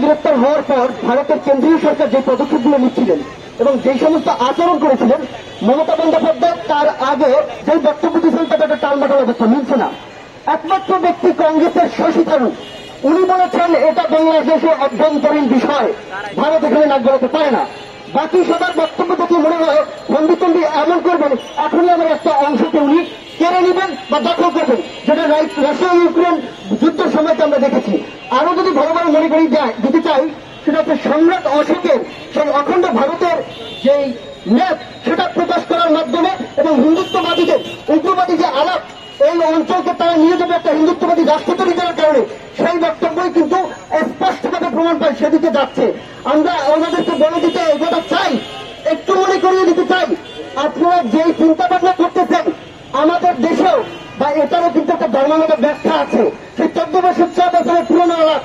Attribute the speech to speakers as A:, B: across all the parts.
A: গ্রেপ্তার হওয়ার পর ভারতের কেন্দ্রীয় সরকার যে পদক্ষেপগুলো নিচ্ছিলেন এবং যে সমস্ত আচরণ করেছিলেন, মমতা বন্দ্যোপাধ্যায় তার আগে যে বক্তব্য দিয়েছেন তাতে একটা টালমাটাল অবস্থা মিলছে না। একমাত্র ব্যক্তি কংগ্রেসের শশী থারুর, উনি বলেছেন এটা বাংলাদেশের অভ্যন্তরীণ বিষয়, ভারত এখানে নাক গলাতে পারে না। বাকি সবার বক্তব্য দেখে মনে হয় বন্দিতন্দি এমন করবেন এখনই আমার একটা অংশকে উনি কেড়ে নেবেন বা দখল করবেন, যেটা রাশিয়া ইউক্রেন যুদ্ধের সময়কে আমরা দেখেছি। আরো যদি ভালোভাবে মনে করি দিতে চাই, সেটা হচ্ছে সম্রাট অশোকের সেই অখণ্ড ভারতের যেই ম্যাপ সেটা প্রকাশ করার মাধ্যমে এবং হিন্দুত্ববাদীদের উগ্রবাদী যে আলাপ এই অঞ্চলকে তারা নিয়ে যাবে একটা হিন্দুত্ববাদী রাষ্ট্র তৈরি করার কারণে, সেই বক্তব্যই কিন্তু স্পষ্টভাবে প্রমাণ পায় সেদিকে যাচ্ছে। আমরা ওনাদেরকে বলে দিতে এটা চাই, একটু মনে করিয়ে দিতে চাই, আপনারা যেই চিন্তা ভাবনা করতেছেন আমাদের দেশেও বা এটারও কিন্তু একটা ধর্মগত ব্যাখ্যা আছে। সেই 14 বছর 4 বছরের পুরনো আলাপ,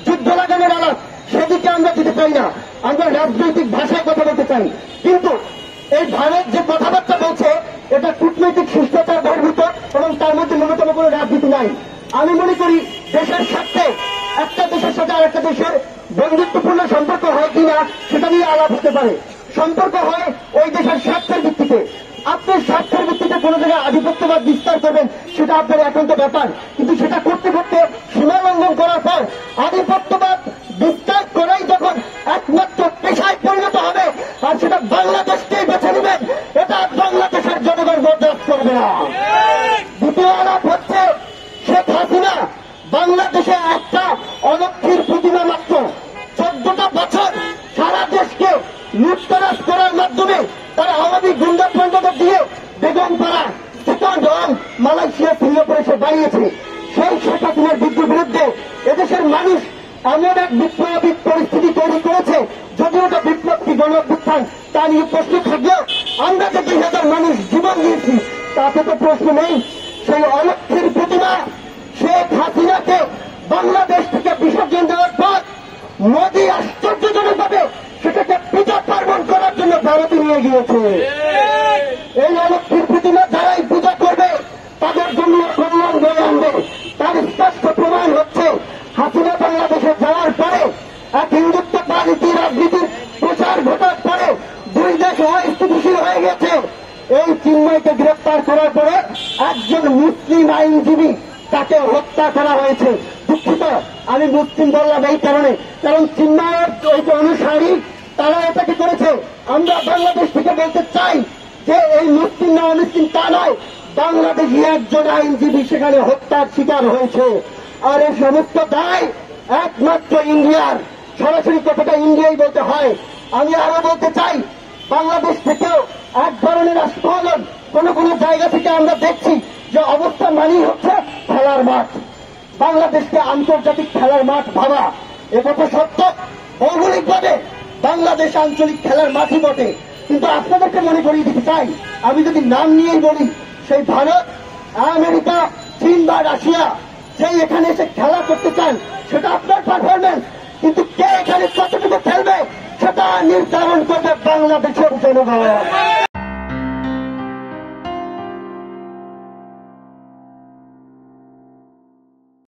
A: যুদ্ধ লাগানোর আলাপ, সেদিকে আমরা যেতে চাই না। আমরা রাজনৈতিক ভাষায় কথা বলতে চাই। কিন্তু এই ভারত যে কথাবার্তা বলছে এটা কূটনৈতিক শিষ্টাচার বহির্ভূত এবং তার মধ্যে ন্যূনতম কোনো রাজনীতি নাই। আমি মনে করি দেশের স্বার্থে একটা দেশের সাথে আরেকটা দেশের বন্ধুত্বপূর্ণ সম্পর্ক হয় কিনা সেটা নিয়ে আলাপ হতে পারে। সম্পর্ক হয় ওই দেশের স্বার্থের ভিত্তিতে। আপনার স্বার্থের ভিত্তিতে কোন জায়গায় আধিপত্যবাদ বিস্তার করবেন সেটা আপনার একান্ত ব্যাপার, কিন্তু সেটা করতে করতে সীমা লঙ্ঘন করার পর আধিপত্যবাদ বিস্তার করাই যখন একমাত্র পেশায় পরিণত হবে আর সেটা বাংলাদেশকেই বেছে নেবেন, এটা বাংলাদেশের জনগণ বরদাস্ত করবে না। দ্বিতীয় আলাপ হচ্ছে শেখ হাসিনা বাংলাদেশে একটা অলক্ষীর প্রতিমা মাত্র। 14টা বছর সারা দেশকে লুটতরাজ করার মাধ্যমে তারা আওয়ামী গুন্ডা ফ্রন্টদের দিয়ে বেগমপাড়া, চিটাগং, মালয়েশিয়া, সিঙ্গাপুরে সে বানিয়েছে। সেই শেখ হাসিনার বিরুদ্ধে এদেশের মানুষ এমন এক বিপ্লবী পরিস্থিতি তৈরি করেছে, যদিও ওটা বিপ্লবী গণ অভ্যুত্থান তা নিয়ে প্রশ্ন থাকলেও আমরা যে 2000 মানুষ জীবন দিয়েছি তাতে তো প্রশ্ন নেই। সেই অলক্ষীর প্রতিমা শেখ হাসিনাকে বাংলাদেশ থেকে বিসর্জন দেওয়ার পর মোদী আশ্চর্যজনকভাবে সেটাকে পূজা পার্বণ করার জন্য ভারতে নিয়ে গিয়েছে। এই অলক্ষীর প্রতিমা যারাই পূজা করবে তাদের জন্য কল্যাণ বয়ে আনবে। তার স্পষ্ট প্রমাণ হচ্ছে হাসিনা বাংলাদেশে যাওয়ার পরে এক হিন্দুত্ববাদী রাজনীতির প্রচার ঘটার পরে দুই দেশ অস্থিতিশীল হয়ে গেছে। এই চিন্ময়কে গ্রেপ্তার করার পরে একজন মুসলিম আইনজীবী তাকে হত্যা করা হয়েছে। দুঃখিত, আমি মুসলিম বললাম এই কারণে, কারণ চিন্ময়ের ওই যে অনুসারী তারা এটাকে করেছে। আমরা বাংলাদেশ থেকে বলতে চাই যে এই মুসলিম না অমুসলিম তা নয়, বাংলাদেশি একজন আইনজীবী সেখানে হত্যার শিকার হয়েছে। আর এই সমস্ত দায় একমাত্র ইন্ডিয়ার। সরাসরি কথাটা ইন্ডিয়াই বলতে হয়। আমি আরো বলতে চাই, বাংলাদেশ থেকেও এক ধরনের আস্ফালন কোন কোন জায়গা থেকে আমরা দেখছি যে অবস্থা মানেই হচ্ছে খেলার মাঠ। বাংলাদেশকে আন্তর্জাতিক খেলার মাঠ ভাবা একথা সত্য। ভৌগোলিকভাবে বাংলাদেশ আঞ্চলিক খেলার মাঠই বটে, কিন্তু আপনাদেরকে মনে করিয়ে দিতে চাই, আমি যদি নাম নিয়েই বলি, সেই ভারত, আমেরিকা, চীন বা রাশিয়া সেই এখানে এসে খেলা করতে চান সেটা আপনার পারফরমেন্স, কিন্তু কে এখানে কতটুকু খেলবে সেটা নির্ধারণ করবে বাংলাদেশের জনগণ।